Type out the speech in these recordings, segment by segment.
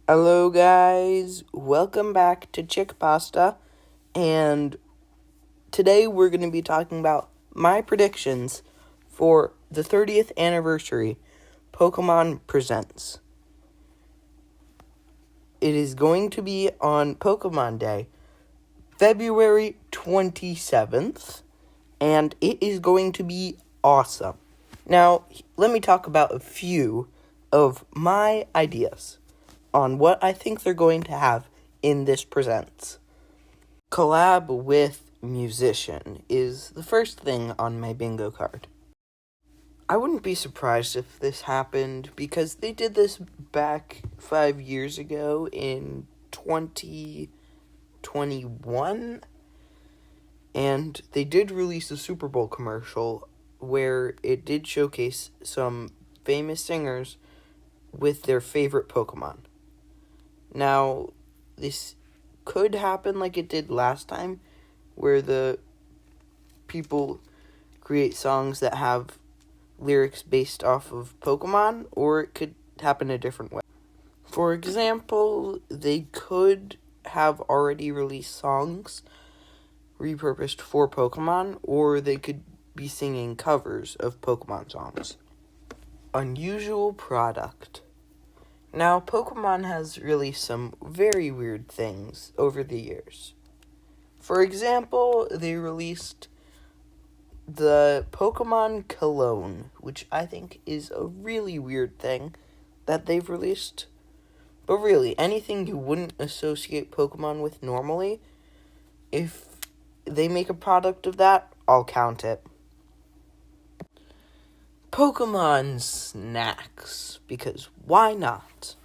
Hello guys, welcome back to Chick Pasta, and today we're going to be talking about my predictions for the 30th anniversary Pokémon Presents. It is going to be on Pokémon Day, February 27th, and it is going to be awesome. Now, let me talk about a few of my ideas on what I think they're going to have in this Presents. Collab with musician is the first thing on my bingo card. I wouldn't be surprised if this happened because they did this back 5 years ago in 2021, and they did release a Super Bowl commercial where it did showcase some famous singers with their favorite Pokemon. Now, this could happen like it did last time, where the people create songs that have lyrics based off of Pokemon, or it could happen a different way. For example, they could have already released songs repurposed for Pokemon, or they could be singing covers of Pokemon songs. Unusual product. Now, Pokemon has released some very weird things over the years. For example, they released the Pokemon Cologne, which I think is a really weird thing that they've released. But really, anything you wouldn't associate Pokemon with normally, if they make a product of that, I'll count it. Pokemon snacks, because why not?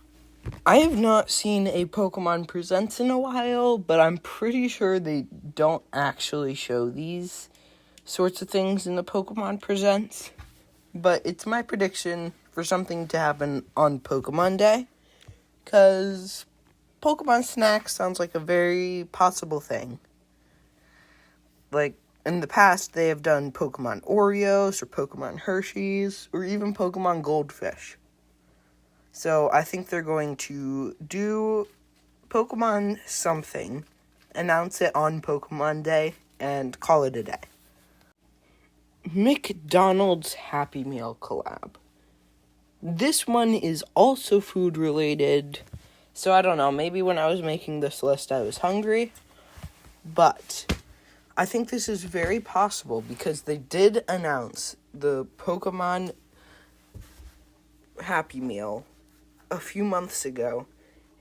I have not seen a Pokemon Presents in a while, but I'm pretty sure they don't actually show these sorts of things in the Pokemon Presents. But it's my prediction for something to happen on Pokemon Day, because Pokemon snacks sounds like a very possible thing. Like, in the past, they have done Pokemon Oreos, or Pokemon Hershey's, or even Pokemon Goldfish. So I think they're going to do Pokemon something, announce it on Pokemon Day, and call it a day. McDonald's Happy Meal collab. This one is also food related, so I don't know, maybe when I was making this list I was hungry, but I think this is very possible because they did announce the Pokemon Happy Meal a few months ago,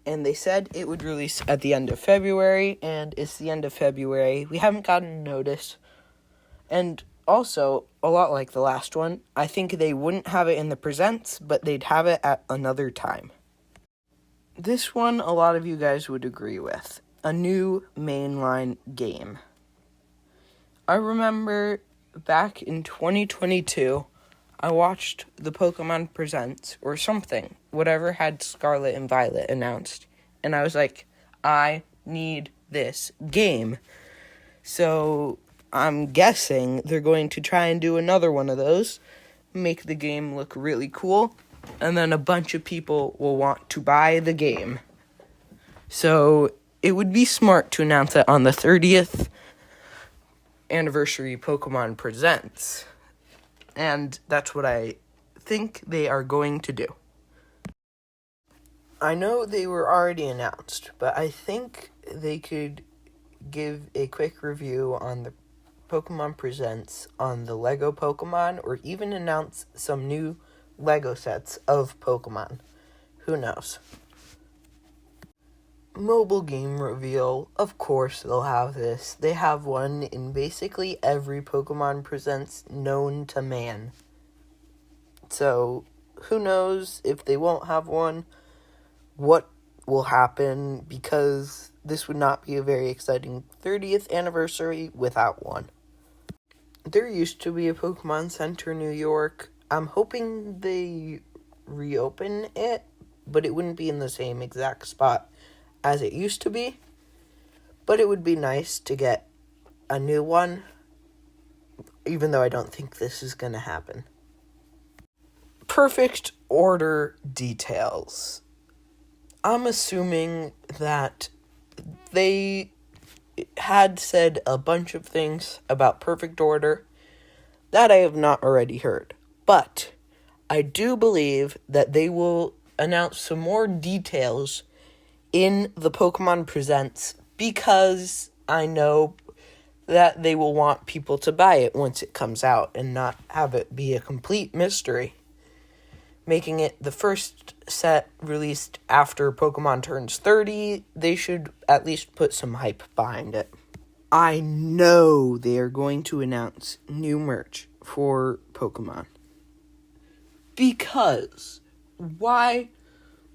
and they said it would release at the end of February, and it's the end of February. We haven't gotten notice, and also, a lot like the last one, I think they wouldn't have it in the Presents, but they'd have it at another time. This one, a lot of you guys would agree with. A new mainline game. I remember back in 2022, I watched the Pokemon Presents, or something, whatever had Scarlet and Violet announced, and I was like, I need this game. So I'm guessing they're going to try and do another one of those, make the game look really cool, and then a bunch of people will want to buy the game. So it would be smart to announce it on the 30th anniversary Pokemon Presents. And that's what I think they are going to do. I know they were already announced, but I think they could give a quick review on the Pokemon Presents on the Lego Pokemon, or even announce some new Lego sets of Pokemon. Who knows? Mobile game reveal. Of course they'll have this. They have one in basically every Pokemon Presents known to man. So, who knows if they won't have one, what will happen, because this would not be a very exciting 30th anniversary without one. There used to be a Pokemon Center in New York. I'm hoping they reopen it, but it wouldn't be in the same exact spot as it used to be. But it would be nice to get a new one, even though I don't think this is going to happen. Perfect order details. I'm assuming that they had said a bunch of things about Perfect Order that I have not already heard. But I do believe that they will announce some more details in the Pokemon Presents because I know that they will want people to buy it once it comes out and not have it be a complete mystery, making it the first set released after Pokemon turns 30. They should at least put some hype behind it. I know they are going to announce new merch for Pokemon. Because why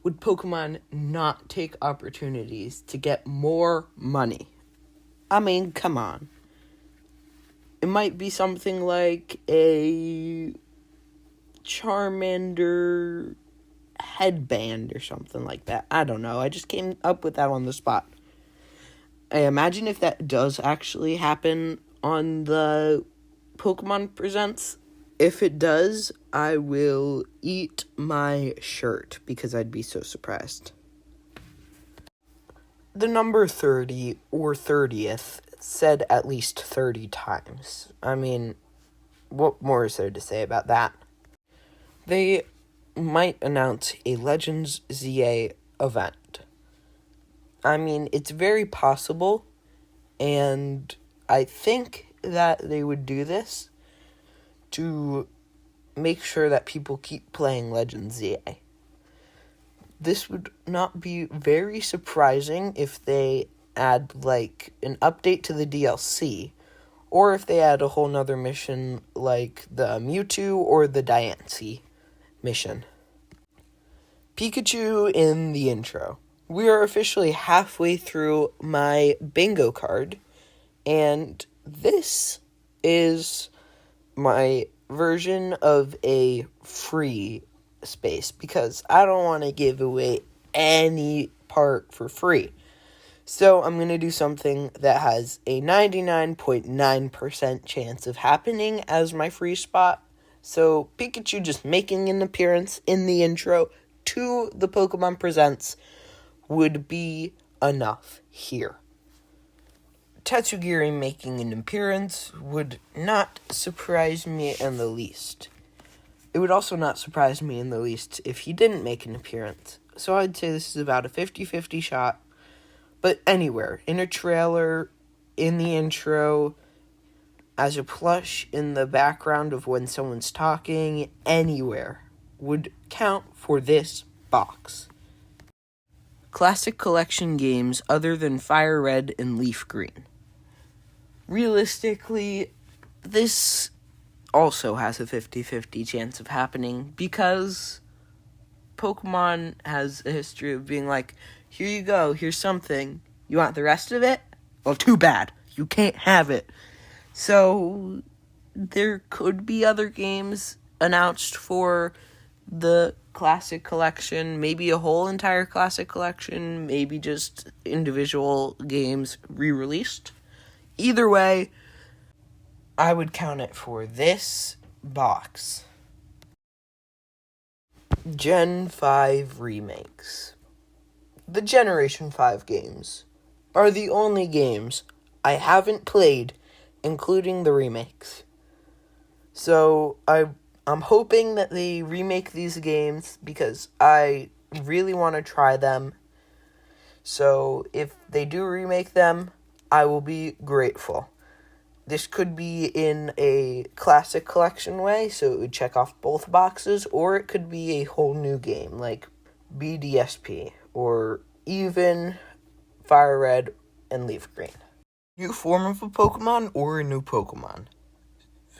would Pokemon not take opportunities to get more money? I mean, come on. It might be something like a Charmander headband or something like that. I don't know. I just came up with that on the spot. I imagine if that does actually happen on the Pokemon Presents, if it does, I will eat my shirt because I'd be so surprised. The number 30 or 30th said at least 30 times. I mean, what more is there to say about that? They might announce a Legends ZA event. I mean, it's very possible, and I think that they would do this to make sure that people keep playing Legends ZA. This would not be very surprising if they add, like, an update to the DLC, or if they add a whole nother mission like the Mewtwo or the Diancie mission. Pikachu in the intro. We are officially halfway through my bingo card, and this is my version of a free space because I don't want to give away any part for free. So I'm going to do something that has a 99.9% chance of happening as my free spot. So Pikachu just making an appearance in the intro to the Pokemon Presents would be enough here. Tatsugiri making an appearance would not surprise me in the least. It would also not surprise me in the least if he didn't make an appearance. So I'd say this is about a 50-50 shot. But anywhere, in a trailer, in the intro, as a plush in the background of when someone's talking, anywhere would count for this box. Classic collection games other than Fire Red and Leaf Green. Realistically, this also has a 50-50 chance of happening because Pokemon has a history of being like, here you go, here's something. You want the rest of it? Well, too bad. You can't have it. So, there could be other games announced for the Classic Collection, maybe a whole entire Classic Collection, maybe just individual games re-released. Either way, I would count it for this box. Gen 5 remakes. The Generation 5 games are the only games I haven't played, including the remakes. So I'm hoping that they remake these games because I really want to try them. So if they do remake them, I will be grateful. This could be in a classic collection way, so it would check off both boxes, or it could be a whole new game, like BDSP, or even Fire Red and Leaf Green. New form of a Pokemon or a new Pokemon.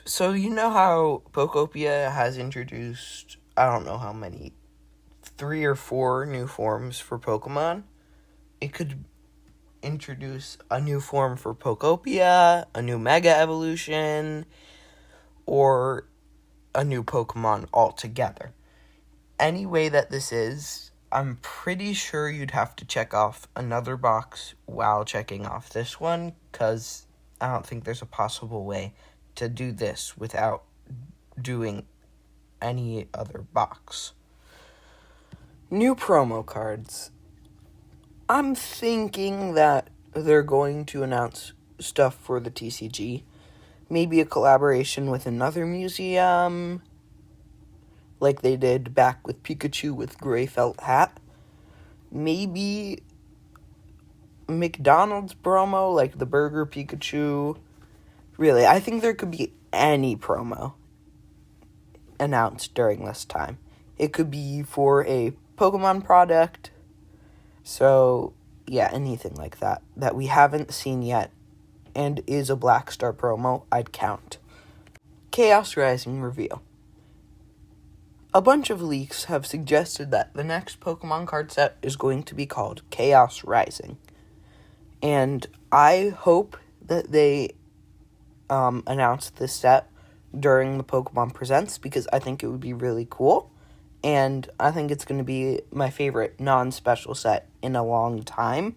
So you know how Pokopia has introduced, I don't know how many, 3 or 4 new forms for Pokemon? It could introduce a new form for Pokopia, a new Mega Evolution, or a new Pokemon altogether. Any way that this is, I'm pretty sure you'd have to check off another box while checking off this one, because I don't think there's a possible way to do this without doing any other box. New promo cards. I'm thinking that they're going to announce stuff for the TCG. Maybe a collaboration with another museum, like they did back with Pikachu with gray felt hat. Maybe McDonald's promo, like the Burger Pikachu. Really, I think there could be any promo announced during this time. It could be for a Pokemon product. So, yeah, anything like that we haven't seen yet and is a Black Star promo, I'd count. Chaos Rising reveal. A bunch of leaks have suggested that the next Pokemon card set is going to be called Chaos Rising. And I hope that they announce this set during the Pokemon Presents, because I think it would be really cool. And I think it's going to be my favorite non-special set in a long time.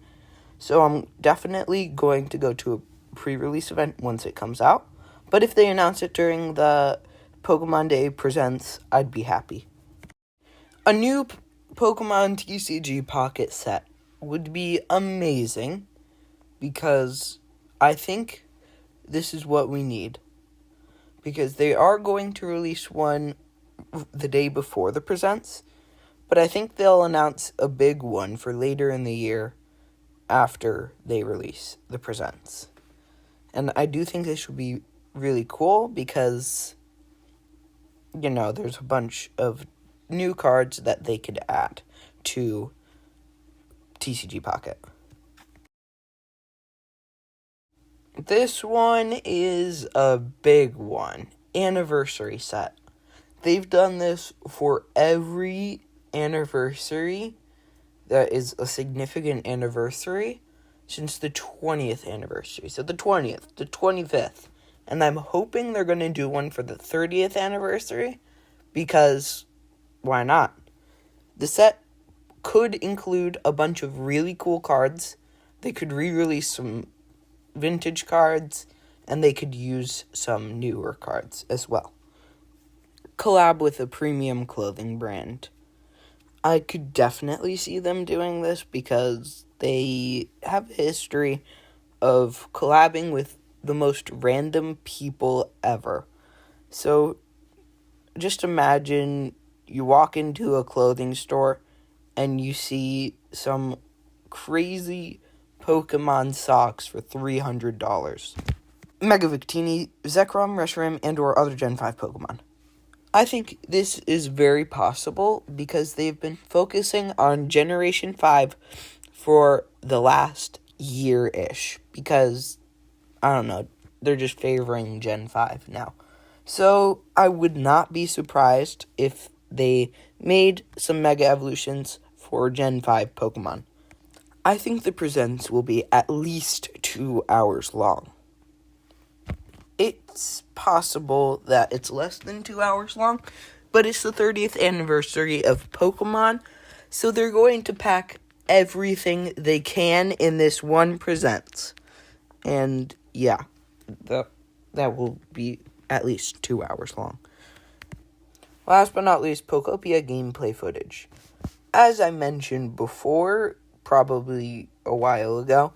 So I'm definitely going to go to a pre-release event once it comes out. But if they announce it during the Pokemon Day Presents, I'd be happy. A new Pokemon TCG Pocket set would be amazing, because I think this is what we need. Because they are going to release one the day before the Presents, but I think they'll announce a big one for later in the year after they release the Presents. And I do think this would be really cool because, there's a bunch of new cards that they could add to TCG Pocket. This one is a big one. Anniversary set. They've done this for every anniversary that is a significant anniversary since the 20th anniversary. So the 20th, the 25th. And I'm hoping they're going to do one for the 30th anniversary, because why not? The set could include a bunch of really cool cards. They could re-release some vintage cards, and they could use some newer cards as well. Collab with a premium clothing brand. I could definitely see them doing this because they have a history of collabing with the most random people ever. So just imagine you walk into a clothing store and you see some crazy Pokemon socks for $300. Mega Victini, Zekrom, Reshiram, and or other Gen 5 Pokemon. I think this is very possible because they've been focusing on Generation 5 for the last year-ish. Because, I don't know, they're just favoring Gen 5 now. So, I would not be surprised if they made some Mega Evolutions for Gen 5 Pokemon. I think the Presents will be at least 2 hours long. It's possible that it's less than 2 hours long, but it's the 30th anniversary of Pokemon, so they're going to pack everything they can in this one Presents. And yeah, that will be at least 2 hours long. Last but not least, Pokopia gameplay footage. As I mentioned before, probably a while ago,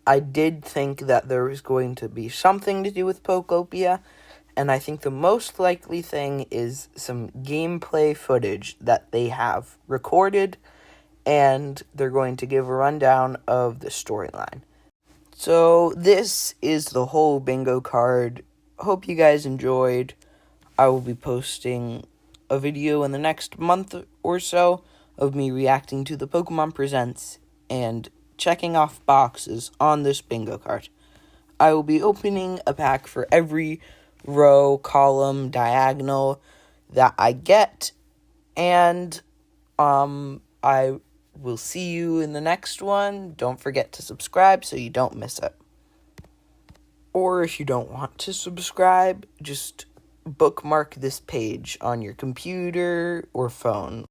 I did think that there was going to be something to do with Pokopia, and I think the most likely thing is some gameplay footage that they have recorded, and they're going to give a rundown of the storyline. So this is the whole bingo card. Hope you guys enjoyed. I will be posting a video in the next month or so of me reacting to the Pokemon Presents and checking off boxes on this bingo card. I will be opening a pack for every row, column, diagonal that I get, and I will see you in the next one. Don't forget to subscribe so you don't miss it. Or if you don't want to subscribe, just bookmark this page on your computer or phone.